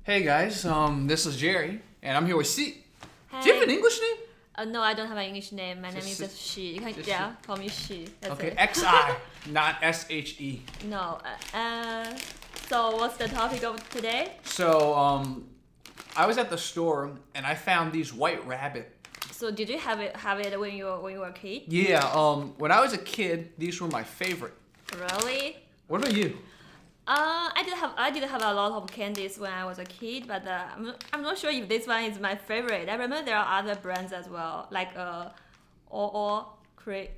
Hey guys, this is Jerry, and I'm here with C. Hey. Do you have an English name? No, I don't have an English name. My name is Just just she. You can just call me she. That's Okay, it. XI, not SHE. No. So what's the topic of today? So, I was at the store and I found these white rabbit. So did you have it when you were a kid? Yeah, when I was a kid, these were my favorite. Really? What about you? I did have a lot of candies when I was a kid, but I'm not sure if this one is my favorite. I remember there are other brands as well, like or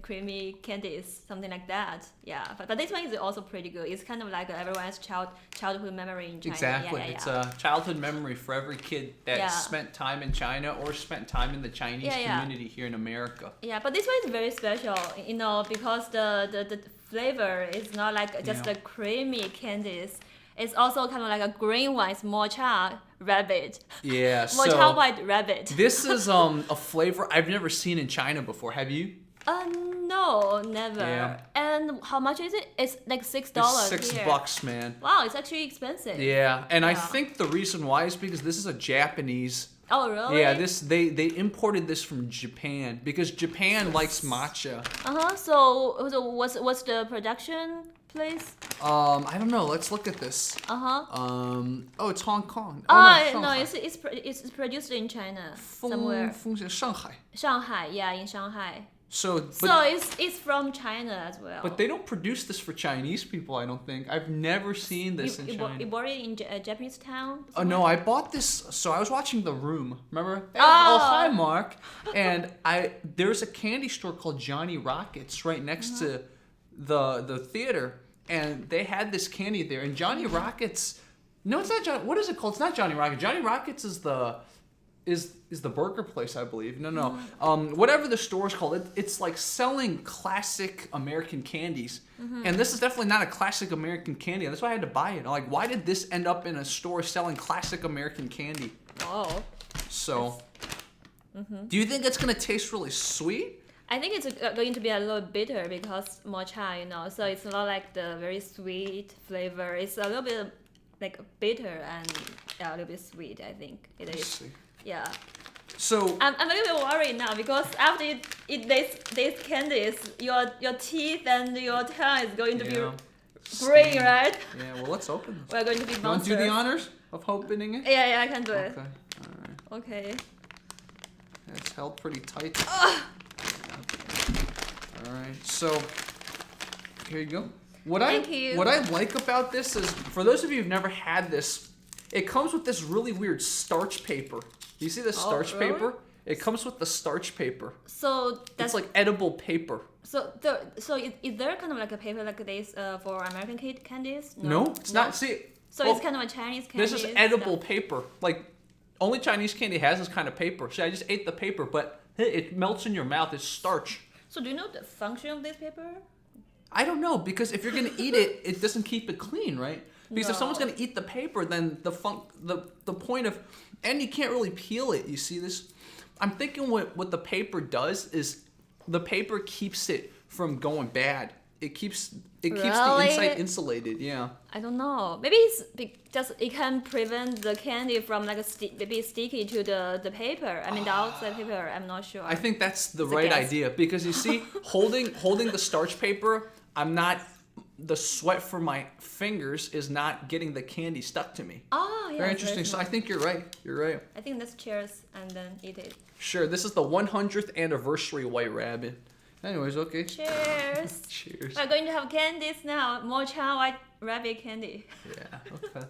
creamy candies, something like that. Yeah, but this one is also pretty good. It's kind of like everyone's childhood memory in China. Exactly. Yeah. It's a childhood memory for every kid that Yeah. spent time in China or spent time in the Chinese community here in America. Yeah, but this one is very special, because the flavor is not like just Yeah. the creamy candies. It's also kind of like a green one. It's matcha rabbit. Yeah, Matcha white rabbit. this is a flavor I've never seen in China before. Have you? No, never. Yeah. And how much is it? It's like $6 It's here. $6, man. Wow, it's actually expensive. Yeah, and I Yeah. think the reason why is because this is a Japanese. Oh, really? Yeah, they imported this from Japan because Japan likes matcha. So what's the production place? I don't know. Let's look at this. Oh, it's Hong Kong. Oh, no, No, Shanghai. it's produced in China somewhere. Shanghai. Shanghai, yeah, in Shanghai. So, but, So it's from China as well. but they don't produce this for Chinese people. I don't think. I've never seen this in China. You bought it in a Japanese town? Oh no, I bought this. So I was watching The Room. Remember? Oh. Hi, Mark. And there's a candy store called Johnny Rockets right next to the theater, and they had this candy there. And Johnny Rockets, no, it's not Johnny. What is it called? It's not Johnny Rockets. Johnny Rockets is the burger place, I believe. No. Whatever the store is called, it's like selling classic American candies. And this is definitely not a classic American candy. That's why I had to buy it. I'm like, why did this end up in a store selling classic American candy? Oh. So, do you think it's gonna taste really sweet? I think it's going to be a little bitter because matcha, so it's not like the very sweet flavor. It's a little bit like bitter and a little bit sweet, I think it Let's is. see. Yeah. So, I'm a little bit worried now because after you eat these candies, your teeth and your tongue is going to be green, right? Yeah, well, let's open this. We're going to be You want to do monsters. the honors of opening it? Yeah, I can do it. Okay, alright. Okay. It's held pretty tight. Alright, so here you go. Thank you. What I like about this is, for those of you who've never had this, it comes with this really weird starch paper. You see this starch really? paper? It comes with the starch paper. So It's that's like edible paper. so is there kind of like a paper like this for American candies? No, it's not. See, So well, it's kind of a Chinese candy. this is edible paper. Like, only Chinese candy has this kind of paper. So I just ate the paper, but it melts in your mouth. It's starch. So do you know the function of this paper? I don't know, because if you're gonna eat it, it doesn't keep it clean, right? Because if someone's gonna eat the paper, then the point of, and you can't really peel it. You see this? I'm thinking what the paper does is the paper keeps it from going bad. It keeps the inside insulated. Yeah. I don't know. Maybe it's just it can prevent the candy from like maybe sticky to the paper. I mean the outside paper. I'm not sure. I think that's the It's a right guess. idea, because you see, holding the starch paper, the sweat from my fingers is not getting the candy stuck to me. Oh, yeah. Very interesting. So I think you're right. You're right. I think let's cheers and then eat it. Sure. This is the 100th anniversary White Rabbit. Anyways, okay. Cheers. Cheers. We're going to have candies now. Matcha white rabbit candy. Yeah. Okay.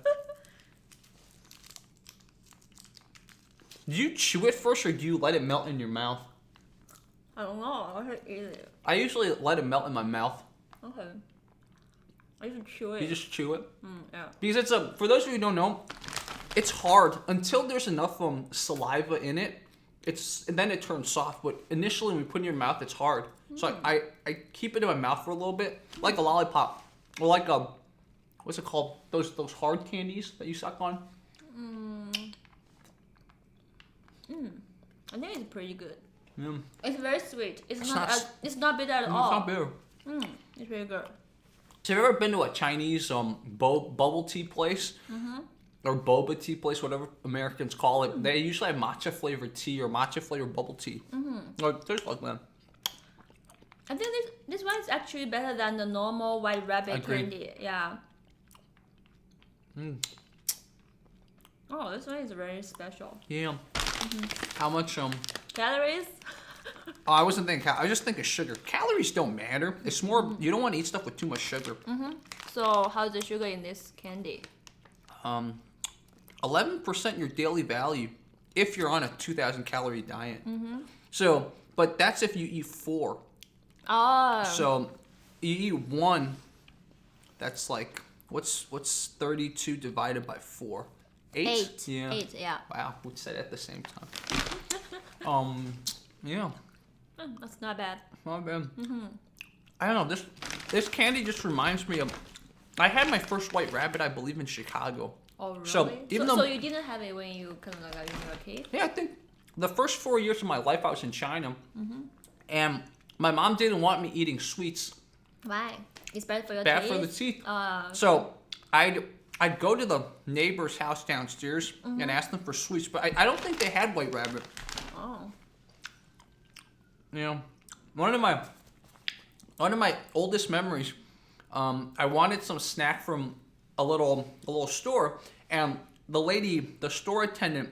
Do you chew it first, or do you let it melt in your mouth? I don't know. I should eat it. I usually let it melt in my mouth. Okay. I should chew it. You just chew it. Yeah. Because for those of you who don't know, it's hard until there's enough saliva in it. And then it turns soft. But initially, when you put it in your mouth, it's hard. So I keep it in my mouth for a little bit, like a lollipop, or like what's it called? Those hard candies that you suck on. I think it's pretty good. Yeah. It's very sweet. It's It's not. not- It's not bitter at It's all. not bitter. It's very good. So have you ever been to a Chinese bubble tea place? or boba tea place, whatever Americans call it, they usually have matcha flavored tea or matcha flavored bubble tea. Or it tastes like that. I think this one is actually better than the normal white rabbit Agreed. candy. Yeah. Oh, this one is very special. Yeah. How much Calories? Oh, I wasn't thinking. I was just thinking sugar. Calories don't matter. It's more you don't want to eat stuff with too much sugar. So how's the sugar in this candy? 11% your daily value if you're on a 2,000 calorie diet. So, but that's if you eat 4. Oh. So, you eat 1. That's like what's 32 divided by 4? 8. Yeah. 8. Yeah. Wow, we said it at the same time. Yeah. That's not bad. Not bad. I don't know. This candy just reminds me of. I had my first white rabbit, I believe, in Chicago. Oh, really? So, even though- so you didn't have it when you kind of like when you were a kid? Yeah, I think the first 4 years of my life I was in China, and my mom didn't want me eating sweets. Why? It's bad for your Bad teeth? for the teeth. Uh, So I'd go to the neighbor's house downstairs and ask them for sweets, but I don't think they had white rabbit. oh. You know, one of my oldest memories. I wanted some snack from a little store, and the store attendant,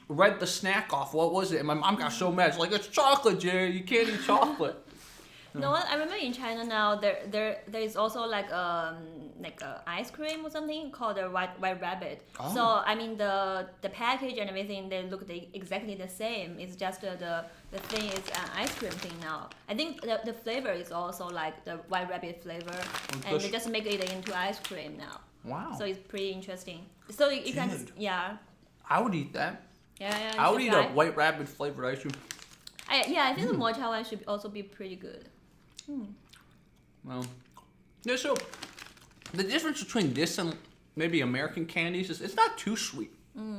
read the snack off. What was it? And my mom got so mad. She's like, "It's chocolate, Jerry. You can't eat chocolate." No, I remember in China now there is also like a ice cream or something called a white rabbit. Oh. So I mean the package and everything they look exactly the same. It's just the thing is an ice cream thing now. I think the flavor is also like the white rabbit flavor, and they just make it into ice cream now. Wow. So it's pretty interesting. So you can Dude. yeah. I would eat that. Yeah, I would you eat should a try. white rabbit flavored ice cream. I think the matcha one should also be pretty good. Well, yeah, so the difference between this and maybe American candies is it's not too sweet.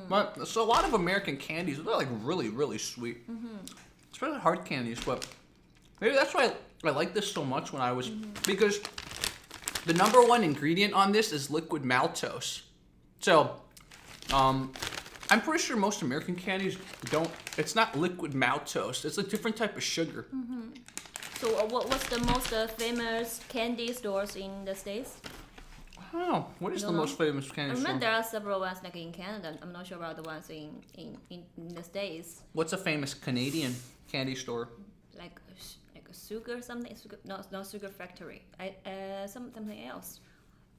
But so a lot of American candies they're like really really sweet. Especially hard candies, but maybe that's why I like this so much when I was because the number one ingredient on this is liquid maltose. So, I'm pretty sure most American candies don't. It's not liquid maltose. It's a different type of sugar. So what's the most famous candy stores in the States? Oh, what is the Don't know. most famous I candy remember store? there are several ones like in Canada. I'm not sure about the ones in the States. What's a famous Canadian candy store? Like a sugar something. No sugar factory. Something else.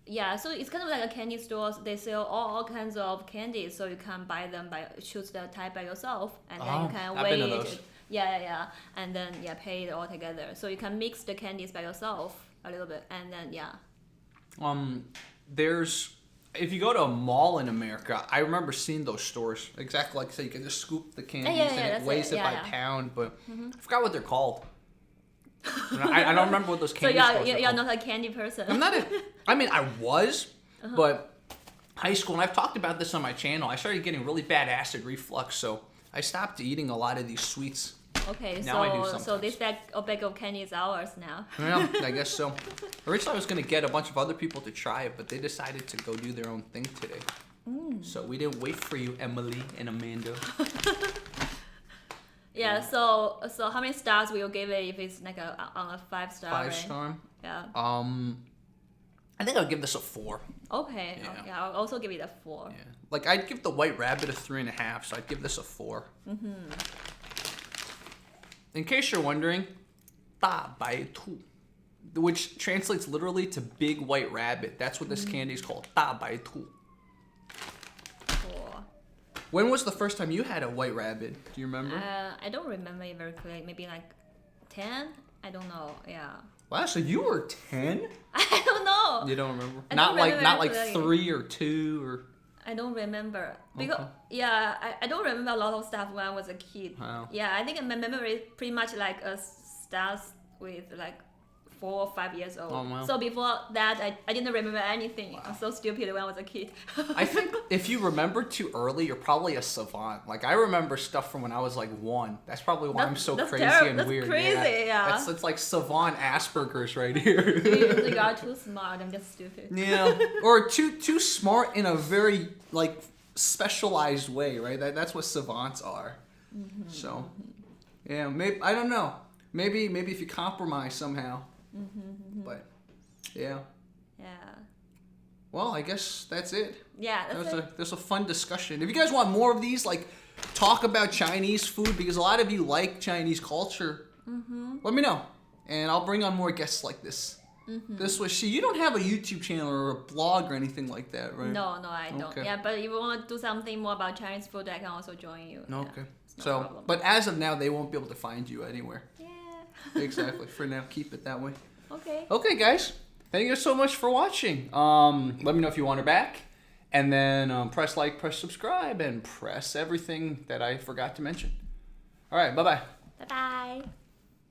Yeah, so it's kind of like a candy store. They sell all kinds of candies, so you can buy them choose the type by yourself, and then Oh, you can I've weigh been to it. those. Yeah, and then pay it all together. So you can mix the candies by yourself a little bit, and then There's if you go to a mall in America, I remember seeing those stores. Exactly like I said, you can just scoop the candies yeah, and it that's weighs it. it by Yeah. pound, but I forgot what they're called. I don't remember what those So candy stores are you're called. not a candy person. I'm not. I mean, I was, but high school, and I've talked about this on my channel. I started getting really bad acid reflux, so I stopped eating a lot of these sweets. Okay, Now I do so sometimes. this bag of candy is ours now. Yeah, I guess so. Originally, I was gonna get a bunch of other people to try it, but they decided to go do their own thing today. So we didn't wait for you, Emily and Amanda. Yeah. So how many stars will you give it if it's like on a 5-star? 5-star. Yeah. I think I'll give this a 4. Okay. Yeah. Okay. I'll also give it a 4. Yeah. Like I'd give the White Rabbit a 3.5, so I'd give this a 4. In case you're wondering, 大白兔, which translates literally to big white rabbit. That's what this candy is called, 大白兔. 4. When was the first time you had a white rabbit? Do you remember? I don't remember it very clearly. Maybe like 10. I don't know. Yeah. Wow, so you were 10? I don't know. You don't remember? I not don't like remember not like clearly. 3 or 2 or. I don't remember because Okay. I don't remember a lot of stuff when I was a kid. Wow. Yeah, I think my memory is pretty much like starts with like 4 or 5 years old. Oh, wow. So before that, I didn't remember anything. I'm so stupid when I was a kid. I think if you remember too early, you're probably a savant. Like I remember stuff from when I was like 1. That's probably why I'm so crazy and that's weird. Crazy, yeah. It's like savant Asperger's right here. You are too smart. I'm just stupid. Yeah, or too smart in a very like specialized way, right? That's what savants are. Mm-hmm. So, yeah, maybe I don't know. Maybe if you compromise somehow. Mm-hmm. But yeah. Yeah. Well, I guess that's it. Yeah, That's a fun discussion. If you guys want more of these, like talk about Chinese food because a lot of you like Chinese culture, let me know, and I'll bring on more guests like this. This was she. You don't have a YouTube channel or a blog or anything like that, right? No, I don't. Okay. Yeah, but if you want to do something more about Chinese food, I can also join you. Okay. Yeah, no So, problem. but as of now, they won't be able to find you anywhere. Yeah. Exactly. For now, keep it that way. Okay. Okay, guys. Thank you so much for watching. Let me know if you want her back. And then press like, press subscribe, and press everything that I forgot to mention. All right. Bye-bye. Bye-bye.